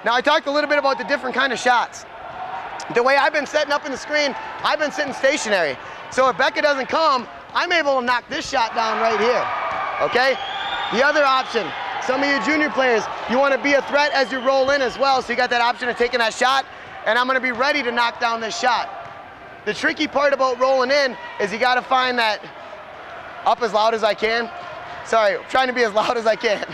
Now I talked a little bit about the different kind of shots. The way I've been setting up in the screen, I've been sitting stationary. So if Becca doesn't come, I'm able to knock this shot down right here, okay? The other option, some of you junior players, you want to be a threat as you roll in as well, so you got that option of taking that shot, and I'm going to be ready to knock down this shot. The tricky part about rolling in is you got to find that up as loud as I can. Sorry, I'm trying to be as loud as I can.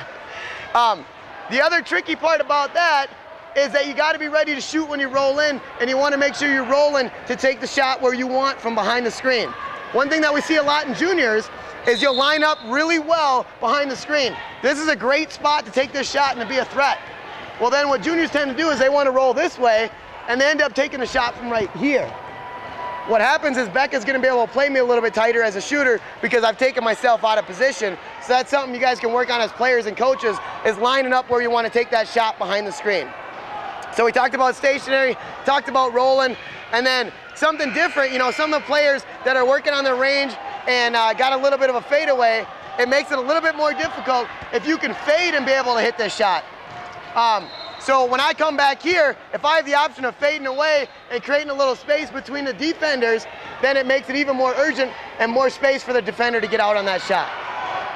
The other tricky part about that is that you got to be ready to shoot when you roll in, and you want to make sure you're rolling to take the shot where you want from behind the screen. One thing that we see a lot in juniors is you'll line up really well behind the screen. This is a great spot to take this shot and to be a threat. Well, then what juniors tend to do is they want to roll this way, and they end up taking the shot from right here. What happens is Becca's going to be able to play me a little bit tighter as a shooter because I've taken myself out of position. So that's something you guys can work on as players and coaches, is lining up where you want to take that shot behind the screen. So we talked about stationary, talked about rolling, and then something different, you know, some of the players that are working on their range and got a little bit of a fadeaway, it makes it a little bit more difficult if you can fade and be able to hit this shot. So when I come back here, if I have the option of fading away and creating a little space between the defenders, then it makes it even more urgent and more space for the defender to get out on that shot,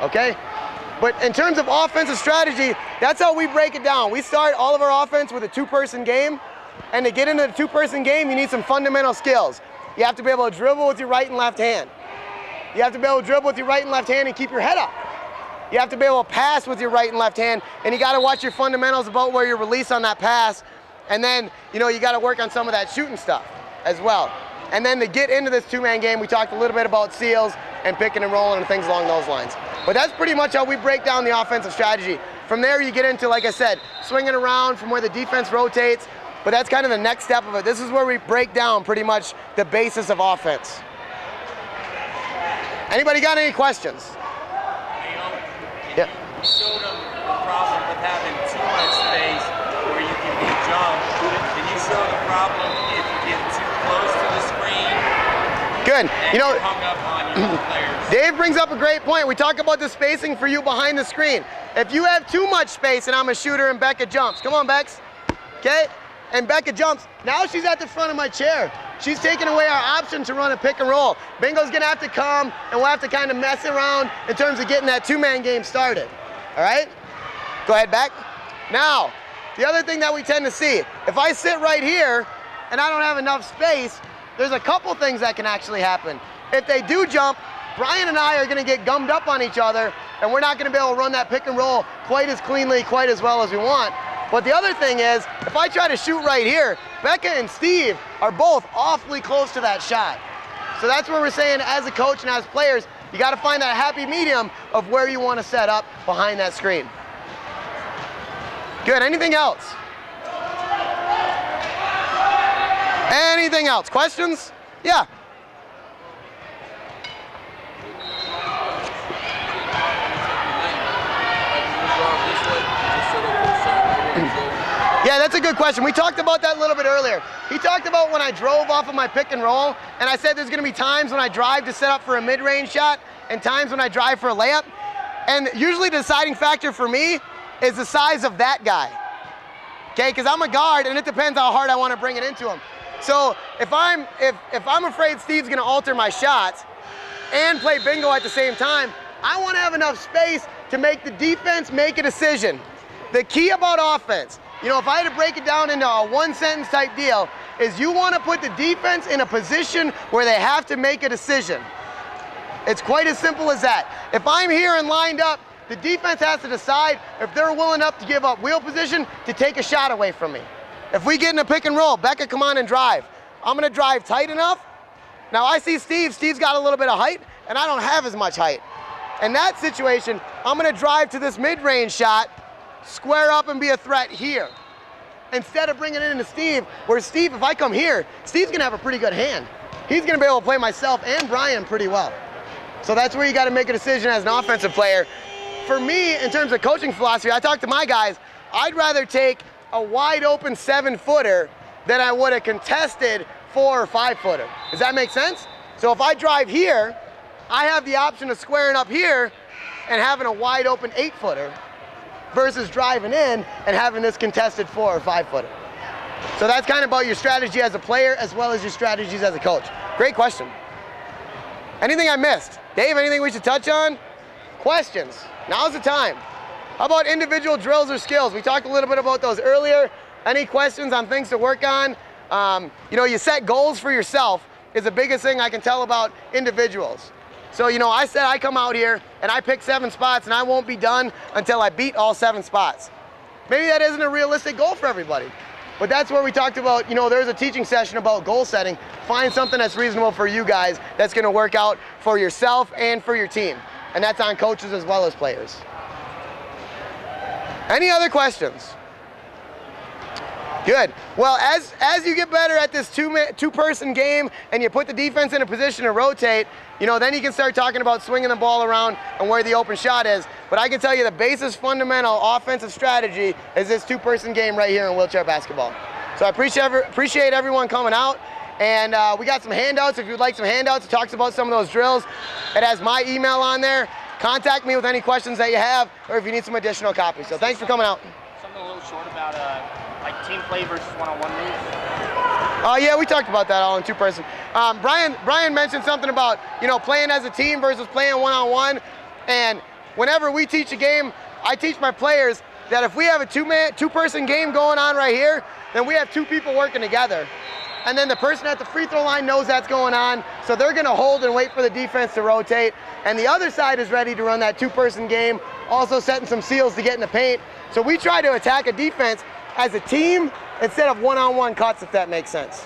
okay? But in terms of offensive strategy, that's how we break it down. We start all of our offense with a two-person game, and to get into the two-person game, you need some fundamental skills. You have to be able to dribble with your right and left hand. You have to be able to dribble with your right and left hand and keep your head up. You have to be able to pass with your right and left hand, and you got to watch your fundamentals about where you release on that pass, and then, you know, you got to work on some of that shooting stuff as well. And then to get into this two-man game, we talked a little bit about seals and picking and rolling and things along those lines. But that's pretty much how we break down the offensive strategy. From there, you get into, like I said, swinging around from where the defense rotates, but that's kind of the next step of it. This is where we break down pretty much the basis of offense. Anybody got any questions? Yeah. You showed them the problem with having too much space where you can be jumped. Can you show the problem if you get too close to the screen? Good. And you know, hung up on your players? Dave brings up a great point. We talk about the spacing for you behind the screen. If you have too much space and I'm a shooter and Becca jumps, come on, Bex. Okay? And Becca jumps. Now she's at the front of my chair. She's taking away our option to run a pick and roll. Bingo's gonna have to come, and we'll have to kind of mess around in terms of getting that two-man game started. All right? Go ahead, back. Now, the other thing that we tend to see, if I sit right here and I don't have enough space, there's a couple things that can actually happen. If they do jump, Brian and I are gonna get gummed up on each other, and we're not gonna be able to run that pick and roll quite as cleanly, quite as well as we want. But the other thing is, if I try to shoot right here, Becca and Steve are both awfully close to that shot. So that's where we're saying, as a coach and as players, you got to find that happy medium of where you want to set up behind that screen. Good. Anything else? Anything else? Questions? Yeah. Yeah, that's a good question. We talked about that a little bit earlier. He talked about when I drove off of my pick and roll, and I said there's gonna be times when I drive to set up for a mid-range shot and times when I drive for a layup. And usually the deciding factor for me is the size of that guy. Okay, because I'm a guard and it depends how hard I want to bring it into him. So if I'm afraid Steve's gonna alter my shots and play bingo at the same time, I want to have enough space to make the defense make a decision. The key about offense, you know, if I had to break it down into a one-sentence type deal, is you want to put the defense in a position where they have to make a decision. It's quite as simple as that. If I'm here and lined up, the defense has to decide if they're willing enough to give up wheel position to take a shot away from me. If we get in a pick and roll, Becca, come on and drive. I'm going to drive tight enough. Now I see Steve. Steve's got a little bit of height, and I don't have as much height. In that situation, I'm going to drive to this mid-range shot, square up and be a threat here. Instead of bringing it into Steve, where Steve, if I come here, Steve's gonna have a pretty good hand. He's gonna be able to play myself and Brian pretty well. So that's where you gotta make a decision as an offensive player. For me, in terms of coaching philosophy, I talk to my guys, I'd rather take a wide open 7-footer than I would a contested 4 or 5-footer. Does that make sense? So if I drive here, I have the option of squaring up here and having a wide open 8-footer. versus driving in and having this contested 4 or 5 footer. So that's kind of about your strategy as a player as well as your strategies as a coach. Great question. Anything I missed? Dave, anything we should touch on? Questions? Now's the time. How about individual drills or skills? We talked a little bit about those earlier. Any questions on things to work on? You know, you set goals for yourself is the biggest thing I can tell about individuals. So, you know, I said I come out here and I pick 7 spots and I won't be done until I beat all 7 spots. Maybe that isn't a realistic goal for everybody. But that's where we talked about, you know, there's a teaching session about goal setting. Find something that's reasonable for you guys that's gonna work out for yourself and for your team. And that's on coaches as well as players. Any other questions? Good. Well, as you get better at this two-person game and you put the defense in a position to rotate, you know, then you can start talking about swinging the ball around and where the open shot is. But I can tell you the basis fundamental offensive strategy is this two-person game right here in wheelchair basketball. So I appreciate everyone coming out. And we got some handouts. If you'd like some handouts, it talks about some of those drills. It has my email on there. Contact me with any questions that you have or if you need some additional copies. So thanks for coming out. Something a little short about like team play versus one-on-one moves. Yeah, we talked about that all in two-person. Brian mentioned something about, you know, playing as a team versus playing one-on-one. And whenever we teach a game, I teach my players that if we have a two-person game going on right here, then we have 2 people working together. And then the person at the free throw line knows that's going on, so they're gonna hold and wait for the defense to rotate. And the other side is ready to run that two-person game, also setting some seals to get in the paint. So we try to attack a defense as a team instead of one-on-one cuts, if that makes sense.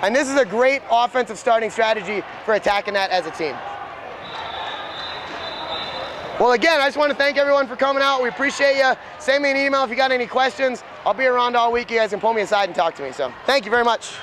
And this is a great offensive starting strategy for attacking that as a team. Well, again, I just want to thank everyone for coming out. We appreciate you. Send me an email if you got any questions. I'll be around all week. You guys can pull me aside and talk to me. So thank you very much.